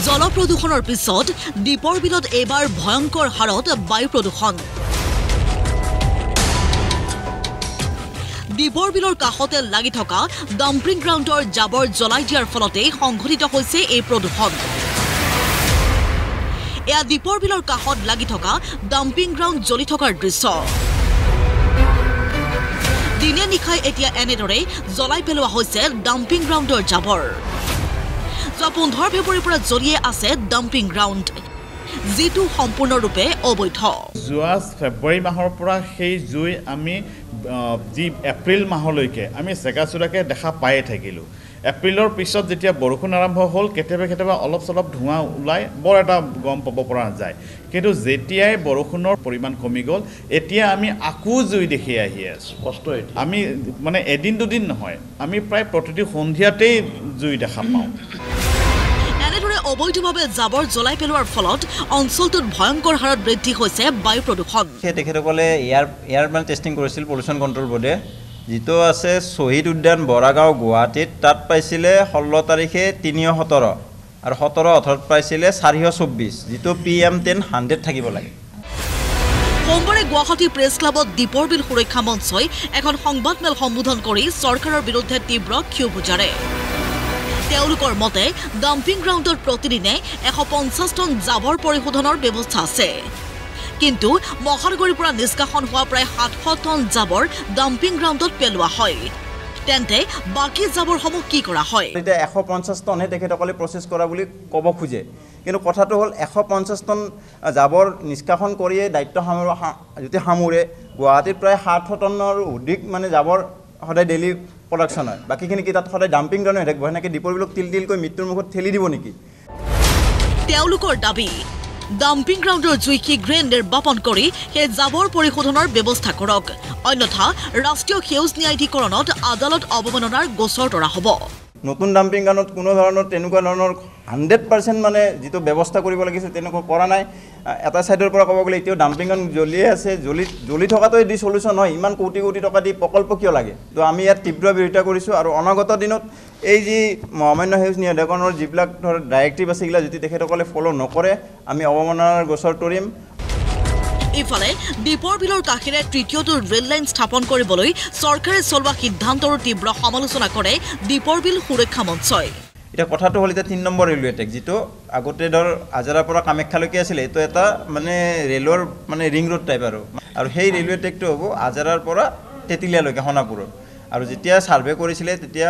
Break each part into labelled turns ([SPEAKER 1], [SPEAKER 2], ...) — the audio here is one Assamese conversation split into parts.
[SPEAKER 1] জলপ্ৰদূষণৰ পিছত দীপৰ বিলত এবাৰ ভয়ংকৰ হাৰত বায়ু প্ৰদূষণ দীপৰ বিলৰ কাষতে লাগি থকা ডাম্পিং গ্ৰাউণ্ডৰ জাবৰ জ্বলাই দিয়াৰ ফলতে সংঘটিত হৈছে এই প্ৰদূষণ এয়া দীপৰ বিলৰ কাষত লাগি থকা ডাম্পিং গ্ৰাউণ্ড জ্বলি থকাৰ দৃশ্য দিনে নিশাই এতিয়া এনেদৰে জ্বলাই পেলোৱা হৈছে ডাম্পিং গ্ৰাউণ্ডৰ জাবৰ 15 ফেব্ৰুৱাৰীৰ পৰা জ্বলিয়ে আছে ডাম্পিং গ্ৰাউণ্ড যেটো সম্পূৰ্ণৰূপে অবৈধ
[SPEAKER 2] যোৱা ফেব্ৰুৱাৰী মাহৰ পৰা সেই জুই আমি যি এপ্ৰিল মাহলৈকে আমি সেকাচুৰাকে দেখা পায়ে থাকিলো এপ্ৰিলৰ পিছত যেতিয়া বৰষুণ আৰম্ভ হ'ল কেতিয়াবা অলপ চলপ ধোঁৱা ওলাই বৰ এটা গম পাব পৰা যায় কিন্তু যেতিয়াই বৰষুণৰ পৰিমাণ কমি গ'ল এতিয়া আমি আকু জুই দেখি আহি আছো স্পষ্ট আমি মানে এদিন দুদিন নহয় আমি প্ৰায় প্ৰতিটো সন্ধিয়াতেই জুই দেখা পাওঁ
[SPEAKER 1] এনেদৰে অবৈধভাৱে জাবৰ জ্বলাই পেলোৱাৰ ফলত অঞ্চলটোত ভয়ংকৰ হাৰত বৃদ্ধি হৈছে বায়ু প্ৰদূষণ
[SPEAKER 3] তেখেতসকলে এয়াৰ মানে টেষ্টিং কৰিছিল পলিউশ্যন কণ্ট্ৰল বোৰ্ডে যেটো আছে শহীদ উদ্যান বৰাগাঁও গুৱাহাটীত তাত পাইছিলে 16 তাৰিখে 317 আৰু 17-18 পাইছিলে 424 যেটো PM10 100 থাকিব লাগে
[SPEAKER 1] সোমবাৰে গুৱাহাটী প্ৰেছ ক্লাবত দীপৰ বিল সুৰক্ষা মঞ্চই এখন সংবাদমেল সম্বোধন কৰি চৰকাৰৰ বিৰুদ্ধে তীব্ৰ ক্ষোভ উজাৰে তেওঁলোকৰ মতে ডাম্পিং গ্ৰাউণ্ডত প্ৰতিদিনে 150 টন জাবৰ পৰিশোধনৰ ব্যৱস্থা আছে কিন্তু মহানগৰীৰ পৰা নিষ্কাশন হোৱা প্ৰায় 700 টন জাবৰ ডাম্পিং গ্ৰাউণ্ডত পেলোৱা হয় তেন্তে বাকি জাবৰসমূহ কি কৰা হয়
[SPEAKER 3] এটা 150 টনহে তেখেতসকলে প্ৰচেছ কৰা বুলি ক'ব খোজে কিন্তু কথাটো হ'ল 150 টন জাবৰ নিষ্কাশন কৰিয়ে দায়িত্ব যদি সামৰে গুৱাহাটীত প্ৰায় 700 টনৰ অধিক মানে জাবৰ সদায় ডেইলি প্ৰডাকশ্যন হয় বাকিখিনি কি তাত সদায় ডাম্পিং গ্ৰাউণ্ড হৈ থাকিব সেনেকৈ দীপৰ বিলক তিল মৃত্যুৰ মুখত ঠেলি দিব নেকি
[SPEAKER 1] তেওঁলোকৰ দাবী ডাম্পিং গ্ৰাউণ্ডৰ জুই শীঘ্ৰে নিৰ্বাপন কৰি সেই জাবৰ পৰিশোধনৰ ব্যৱস্থা কৰক অন্যথা ৰাষ্ট্ৰীয় সেউজ ন্যায়াধিকৰণত আদালত অৱমাননাৰ গোচৰ তৰা হ'ব
[SPEAKER 3] নতুন ডাম্পিং গ্ৰাউণ্ডত কোনো ধৰণৰ তেনেকুৱা ধৰণৰ 100% মানে যেটো ব্যৱস্থা কৰিব লাগিছিল তেনেকুৱা কৰা নাই এটা সাইডৰ পৰা ক'ব গ'লে এতিয়াও ডাম্পিং গ্ৰাউণ্ড জ্বলিয়ে আছে জ্বলি থকাটো দি সলিউশন হয় ইমান কোটি টকা দি প্ৰকল্প কিয় লাগে তো আমি ইয়াত তীব্ৰ বিৰোধিতা কৰিছোঁ আৰু অনাগত দিনত এই যি মহামান্য সেউজ ন্যায়াধিকৰণৰ যিবিলাক ধৰ ডাইৰেক্টিভ আছে এইগিলা যদি তেখেতসকলে ফলো নকৰে আমি অৱমাননাৰ গোচৰ তৰিম
[SPEAKER 1] ইফালে দীপৰ বিলৰ কাষেৰে তৃতীয়টো ৰেল লাইন স্থাপন কৰিবলৈ চৰকাৰে চলোৱা সিদ্ধান্তৰ তীব্ৰ সমালোচনা কৰে দীপৰ বিল সুৰক্ষা মঞ্চই
[SPEAKER 3] এটা কথাটো হ'ল এটা 3 নম্বৰ ৰেলৱে ট্ৰেক যেটো আগতে ধৰ আজাৰাৰ পৰা কামাখ্যালৈকে আছিল এটো এটা মানে ৰেলৰ মানে ৰিং ৰোড টাইপ আৰু সেই ৰেলৱে ট্ৰেকটো হ'ব আজাৰাৰ পৰা তেতিলিয়ালৈকে হনাপুৰৰ আৰু যেতিয়া সাৰ্ভে কৰিছিলে তেতিয়া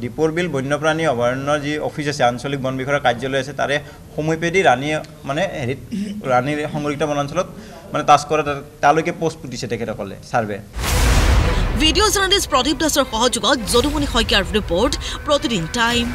[SPEAKER 3] দীপৰ বিল বন্যপ্ৰাণী অভয়াৰণ্যৰ যি অফিচ আছে আঞ্চলিক বন বিভাগৰ কাৰ্যালয় আছে তাৰে সমীপেদি ৰাণী মানে ৰাণীৰ সংৰক্ষিত বনাঞ্চলত মানে টাচ কৰা তালৈকে পোষ্ট পুতিছে তেখেতসকলে সাৰ্ভে
[SPEAKER 1] ভিডিঅ' জাৰ্নেলিষ্ট প্ৰদীপ দাসৰ সহযোগত যদুমণি শইকীয়াৰ ৰিপৰ্ট প্ৰতিদিন টাইম